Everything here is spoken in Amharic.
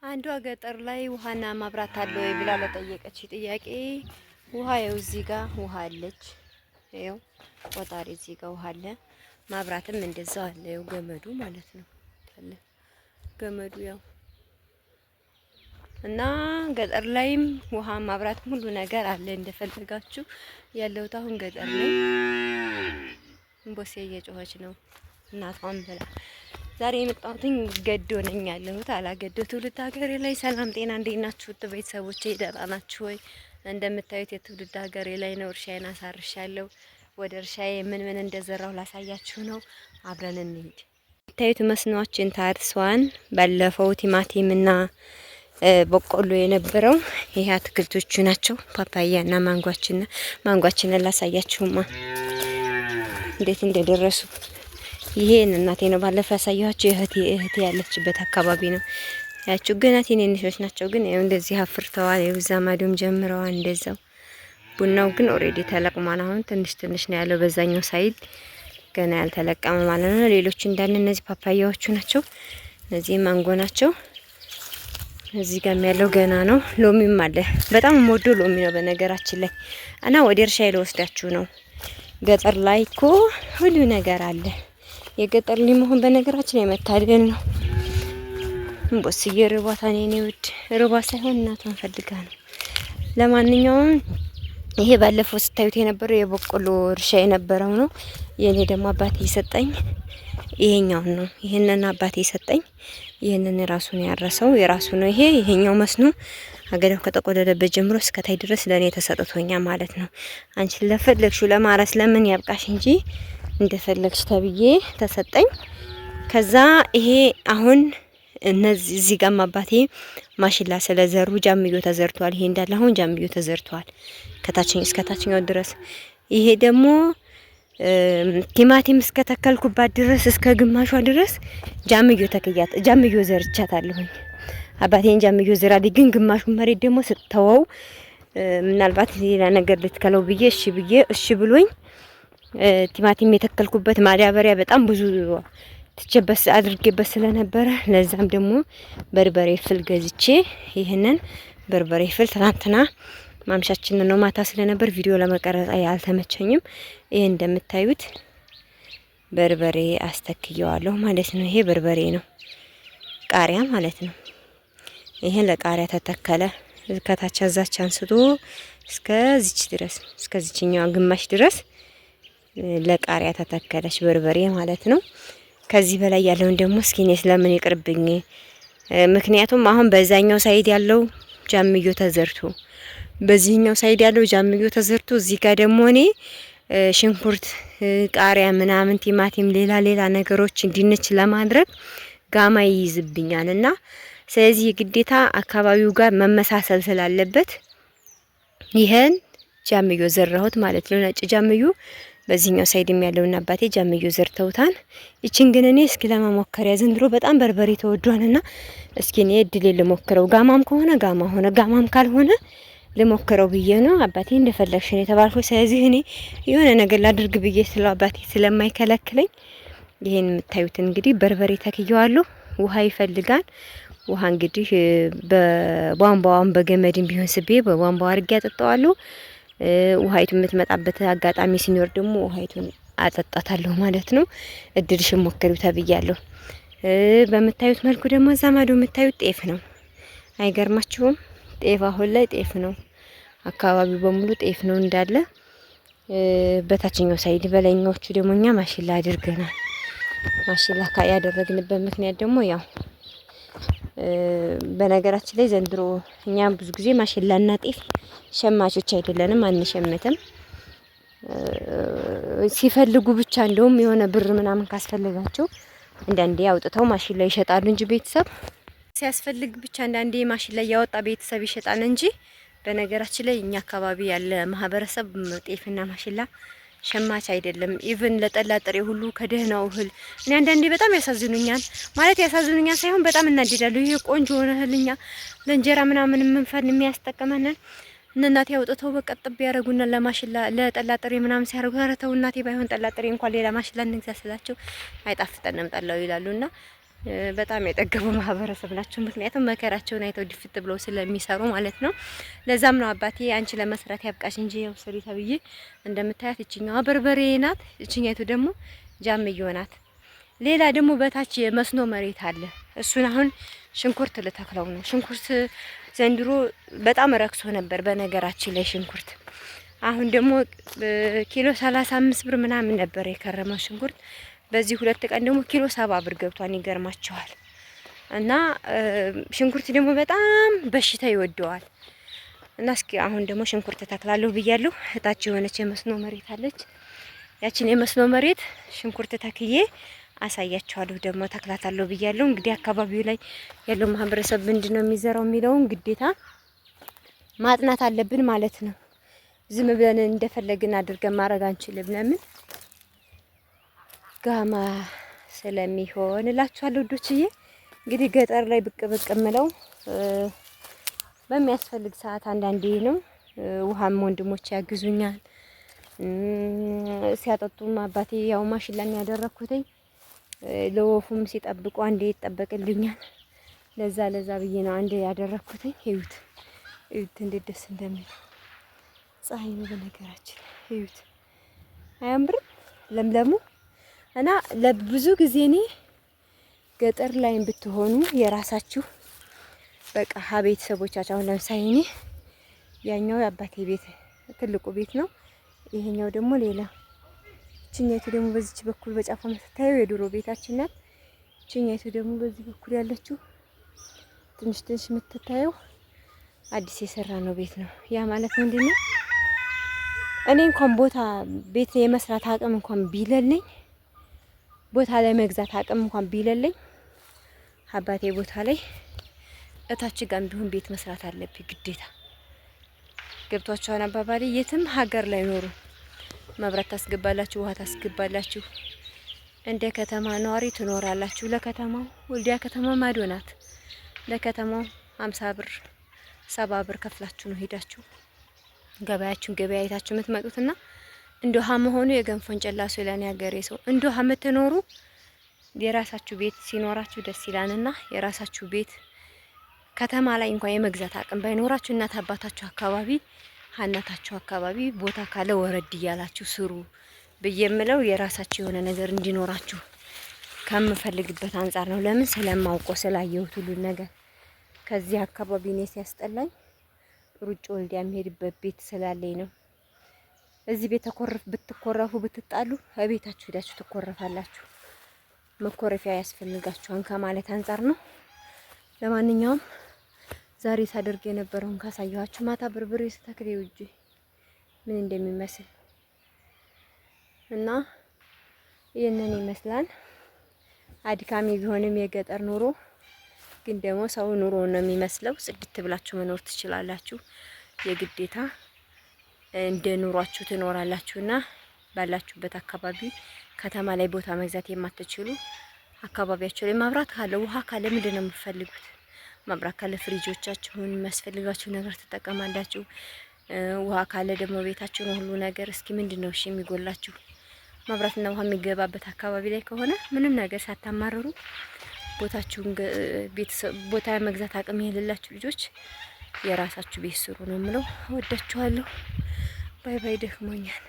አንዷ ገጠር ላይ ውሃና ማብራት አለ ወይ ብላ ለጠየቀች ጥያቄ ውሃ ያው እዚህ ጋር ውሃ አለች። ያው ቆጣሪ እዚህ ጋር ውሃ አለ። ማብራትም እንደዛው አለ። ያው ገመዱ ማለት ነው አለ ገመዱ ያው እና ገጠር ላይም ውሃ ማብራት ሁሉ ነገር አለ እንደፈለጋችሁ። ያለሁት አሁን ገጠር ላይ እምቦሴ እየጮኸች ነው እናቷን ብላ። ዛሬ የመጣሁትኝ ገዶ ነኝ ያለሁት አላገዶ ትውልድ ሀገሬ ላይ። ሰላም ጤና፣ እንዴት ናችሁ ቤተሰቦቼ? ደህና ናችሁ ወይ? እንደምታዩት የትውልድ ሀገሬ ላይ ነው። እርሻዬን አሳርሻለሁ። ወደ እርሻዬ ምን ምን እንደዘራሁ ላሳያችሁ ነው። አብረን እንሂድ። የምታዩት መስኖአችን ታርሷን። ባለፈው ቲማቲምና በቆሎ የነበረው ይሄ አትክልቶቹ ናቸው። ፓፓያና ማንጓችንን ላሳያችሁማ እንዴት እንደደረሱ። ይሄን እናቴ ነው ባለፈው ያሳየኋችሁ። እህቴ ያለችበት አካባቢ ነው ያችሁ። ገና ትንንሾች ናቸው፣ ግን ያው እንደዚህ አፍርተዋል። የብዛ ማዶም ጀምረዋል እንደዛው። ቡናው ግን ኦሬዲ ተለቅሟል። አሁን ትንሽ ትንሽ ነው ያለው በዛኛው ሳይድ ገና ያልተለቀመ ማለት ነው። ሌሎች እንዳለ እነዚህ ፓፓያዎቹ ናቸው። እነዚህ ማንጎ ናቸው። እዚህ ጋር ያለው ገና ነው። ሎሚም አለ። በጣም የምወደው ሎሚ ነው በነገራችን ላይ እና ወደ እርሻዬ ልወስዳችሁ ነው። ገጠር ላይ እኮ ሁሉ ነገር አለ። የገጠር ልጅ መሆን በነገራችን ላይ መታደል ነው። እምቦስዬ ርቧታ እኔ ውድ ርቧ ሳይሆን እናቷን ፈልጋ ነው። ለማንኛውም ይሄ ባለፈው ስታዩት የነበረው የበቆሎ እርሻ የነበረው ነው። የኔ ደግሞ አባቴ የሰጠኝ ይሄኛው ነው። ይሄንን አባቴ የሰጠኝ ይሄንን ራሱን ያረሰው የራሱ ነው። ይሄኛው መስኖ አገዳው ከተቆደደበት ጀምሮ እስከታይ ድረስ ለኔ ተሰጥቶኛ ማለት ነው። አንቺ ለፈለግሽው ለማረስ ለምን ያብቃሽ እንጂ እንደፈለግሽ ተብዬ ተሰጠኝ። ከዛ ይሄ አሁን እነዚህ እዚህ ጋር አባቴ ማሽላ ስለዘሩ ጃምዮ ተዘርቷል። ይሄ እንዳለ አሁን ጃምዮ ተዘርቷል ከታችኝ እስከ ታችኛው ድረስ። ይሄ ደግሞ ቲማቲም እስከ ተከልኩባት ድረስ እስከ ግማሿ ድረስ ጃምዮ ዘርቻታለሁ። አባቴን ጃምዮ ዘራልኝ፣ ግን ግማሹን መሬት ደግሞ ስተወው ምናልባት ሌላ ነገር ልትከለው ብዬ እሺ ብሎኝ ቲማቲም የተከልኩበት ማዳበሪያ በጣም ብዙ ትጨበስ አድርጌበት ስለነበረ ለዛም ደግሞ በርበሬ ፍል ገዝቼ ይሄንን በርበሬ ፍል ትናንትና ማምሻችን ነው ማታ ስለነበር ቪዲዮ ለመቀረጽ አልተመቸኝም። ይሄ እንደምታዩት በርበሬ አስተክየዋለሁ ማለት ነው። ይሄ በርበሬ ነው፣ ቃሪያ ማለት ነው። ይሄን ለቃሪያ ተተከለ። ከታች አዛች አንስቶ እስከዚች ድረስ እስከዚችኛው ግማሽ ድረስ ለቃሪያ ተተከለች በርበሬ ማለት ነው። ከዚህ በላይ ያለውን ደግሞ እስኪኔ ስለምን ይቅርብኝ። ምክንያቱም አሁን በዛኛው ሳይድ ያለው ጃምዮ ተዘርቶ በዚህኛው ሳይድ ያለው ጃምዮ ተዘርቶ እዚህ ጋር ደግሞ እኔ ሽንኩርት፣ ቃሪያ ምናምን ቲማቲም ሌላ ነገሮች እንዲነች ለማድረግ ጋማ ይይዝብኛልና ስለዚህ ግዴታ አካባቢው ጋር መመሳሰል ስላለበት ይሄን ጃምዮ ዘራሁት ማለት ነው። ነጭ ጃምዮ በዚህኛው ሳይድም ያለውና አባቴ ጃምዮ ዘርተውታል። ይችን ግን እኔ እስኪ ለመሞከሪያ ዘንድሮ በጣም በርበሬ ተወዷልና እስኪ እኔ እድሌ ልሞክረው። ጋማም ከሆነ ጋማ ሆነ፣ ጋማም ካልሆነ ልሞክረው ብዬ ነው። አባቴ እንደፈለግሽ ነው የተባልኩት። ስለዚህ እኔ የሆነ ነገር ላድርግ ብዬ ስለው አባቴ ስለማይከለክለኝ ይሄን የምታዩት እንግዲህ በርበሬ ተክየዋለሁ። ውሃ ይፈልጋል። ውሃ እንግዲህ በቧንቧም በገመድም ቢሆን ስቤ በቧንቧ አድርጌ አጠጣዋለሁ። ውሃይቱ የምትመጣበት አጋጣሚ ሲኖር ደግሞ ውሃይቱን አጠጣታለሁ ማለት ነው። እድልሽን ሞክሪው ተብያለሁ። በምታዩት መልኩ ደግሞ እዛ ማዶ የምታዩት ጤፍ ነው። አይገርማችሁም? ጤፍ አሁን ላይ ጤፍ ነው። አካባቢው በሙሉ ጤፍ ነው እንዳለ። በታችኛው ሳይድ በላይኛዎቹ ደግሞ እኛ ማሽላ አድርገናል። ማሽላ ያደረግንበት ምክንያት ደግሞ ያው በነገራችን ላይ ዘንድሮ እኛ ብዙ ጊዜ ማሽላና ጤፍ ሸማቾች አይደለንም፣ አንሸምትም። ሲፈልጉ ብቻ እንደውም የሆነ ብር ምናምን ካስፈልጋቸው አንዳንዴ አውጥተው ማሽላ ይሸጣሉ እንጂ ቤተሰብ ሲያስፈልግ ብቻ አንዳንዴ ማሽላ ያወጣ ቤተሰብ ይሸጣል እንጂ በነገራችን ላይ እኛ አካባቢ ያለ ማህበረሰብ ጤፍና ማሽላ ሸማች አይደለም። ኢቭን ለጠላ ጥሬ ሁሉ ከደህናው እህል እኔ አንዳንዴ በጣም ያሳዝኑኛል። ማለት ያሳዝኑኛል ሳይሆን በጣም እናደዳለሁ። ይሄ ቆንጆ ሆነ እህልኛ ለእንጀራ ምናምን የምንጠቀመንን እናቴ አውጥተው በቀጥብ ያረጉና ለማሽላ ለጠላ ጥሬ ምናምን ሲያረጉ ኧረ ተው እናቴ ባይሆን ጠላ ጥሬ እንኳን ሌላ ማሽላ እንግዛ ስላቸው አይጣፍጠንም ጠላው ይላሉና በጣም የጠገቡ ማህበረሰብ ናቸው። ምክንያቱም መከራቸውን አይተው ድፍት ብለው ስለሚሰሩ ማለት ነው። ለዛም ነው አባቴ አንቺ ለመስራት ያብቃሽ እንጂ ያው ስሪ ተብዬ እንደምታያት እቺኛዋ በርበሬ ናት፣ እቺኛይቱ ደግሞ ጃምዮ ናት። ሌላ ደግሞ በታች የመስኖ መሬት አለ። እሱን አሁን ሽንኩርት ልተክለው ነው። ሽንኩርት ዘንድሮ በጣም ረክሶ ነበር በነገራችን ላይ ሽንኩርት። አሁን ደግሞ ኪሎ 35 ብር ምናምን ነበር የከረመው ሽንኩርት። በዚህ 2 ቀን ደግሞ ኪሎ 70 ብር ገብቷል። ይገርማቸዋል። እና ሽንኩርት ደግሞ በጣም በሽታ ይወደዋል። እና እስኪ አሁን ደግሞ ሽንኩርት ተክላለሁ ብያለሁ። እታች የሆነች የመስኖ መሬት አለች። ያችን የመስኖ መሬት ሽንኩርት ተክዬ አሳያቸዋለሁ። ደግሞ ተክላታለሁ ብያለሁ። እንግዲህ አካባቢው ላይ ያለው ማህበረሰብ ምንድነው የሚዘራው የሚለውን ግዴታ ማጥናት አለብን ማለት ነው። ዝም ብለን እንደፈለግን አድርገን ማድረግ አንችልም። ለምን ጋማ ስለሚሆን እላችኋለሁ ዶችዬ። እንግዲህ ገጠር ላይ ብቅ ብቅ ምለው በሚያስፈልግ ሰዓት አንዳንዴ ነው። ውሃም ወንድሞች ያግዙኛል። ሲያጠጡም አባቴ ያው ማሽላን ያደረኩትኝ ለወፉም ሲጠብቁ አንዴ ይጠበቅልኛል። ለዛ ብዬ ነው አንዴ ያደረኩትኝ። እዩት እንዴት ደስ እንደሚል ፀሐይ ነው በነገራችን። እዩት አያምርም? ለምለሙ እና ለብዙ ጊዜ እኔ ገጠር ላይ ብትሆኑ የራሳችሁ በቃ ቤተሰቦቻችሁ አሁን ለምሳሌ እኔ ያኛው የአባቴ ቤት ትልቁ ቤት ነው። ይሄኛው ደግሞ ሌላ። ችኛይቱ ደግሞ በዚች በኩል በጫፏ የምትታየው የድሮ ቤታችን ናት። ችኛይቱ ደግሞ በዚህ በኩል ያለችው ትንሽ የምትታየው አዲስ የሰራ ነው ቤት ነው። ያ ማለት ምንድነው? እኔ እንኳን ቦታ ቤት የመስራት አቅም እንኳን ቢለልኝ ቦታ ላይ መግዛት አቅም እንኳን ቢለልኝ አባቴ ቦታ ላይ እታች ጋር ቢሆን ቤት መስራት አለብኝ ግዴታ። ገብቷችኋል አባባሌ? የትም ሀገር ላይ ኖሩ መብራት ታስገባላችሁ፣ ውሃ ታስገባላችሁ፣ እንደ ከተማ ነዋሪ ትኖራላችሁ። ለከተማው ወልዲያ ከተማ ማዶ ናት። ለከተማው 50 ብር 70 ብር ከፍላችሁ ነው ሄዳችሁ ገበያችሁን ገበያ አይታችሁ የምትመጡትና እንደውሃ መሆኑ የገንፎን ጨላሱ ይላል ያገሬ ሰው። እንደውሃ የምትኖሩ የራሳችሁ ቤት ሲኖራችሁ ደስ ይላልና የራሳችሁ ቤት ከተማ ላይ እንኳን የመግዛት አቅም ባይኖራችሁ እናት አባታችሁ አካባቢ ሀናታችሁ አካባቢ ቦታ ካለ ወረድ እያላችሁ ስሩ ብዬ የምለው የራሳችሁ የሆነ ነገር እንዲኖራችሁ ከምፈልግበት አንጻር ነው። ለምን ስለማውቀው ስላየሁት ሁሉ ነገር ከዚህ አካባቢ ነው ሲያስጠላኝ ሩጭ ወልዲያ የሚሄድበት ቤት ስላለኝ ነው። እዚህ ቤት ብትኮረፉ ብትጣሉ እቤታችሁ ሄዳችሁ ትኮረፋላችሁ። መኮረፊያ ያስፈልጋችኋል ከማለት አንጻር ነው። ለማንኛውም ዛሬ ሳደርግ የነበረውን ካሳየኋችሁ ማታ ብርብሬ ስተክል ውጪ ምን እንደሚመስል እና ይህንን ይመስላል። አድካሚ ቢሆንም የገጠር ኑሮ ግን ደግሞ ሰው ኑሮ ነው የሚመስለው። ጽድት ብላችሁ መኖር ትችላላችሁ። የግዴታ እንደ ኑሯችሁ ትኖራላችሁና ባላችሁበት አካባቢ ከተማ ላይ ቦታ መግዛት የማትችሉ አካባቢያችሁ ላይ መብራት ካለ ውሃ ካለ ምንድን ነው የምትፈልጉት? መብራት ካለ ፍሪጆቻችሁን የሚያስፈልጋችሁ ነገር ትጠቀማላችሁ። ውሃ ካለ ደግሞ ቤታችሁ ነው ሁሉ ነገር። እስኪ ምንድነው እሺ የሚጎላችሁ? መብራትና ውሃ የሚገባበት አካባቢ ላይ ከሆነ ምንም ነገር ሳታማርሩ ቦታችሁን ቦታ መግዛት አቅም የሌላችሁ ልጆች የራሳችሁ ቤት ስሩ ነው የምለው። ወዳችኋለሁ። ባይ ባይ። ደክሞኛል።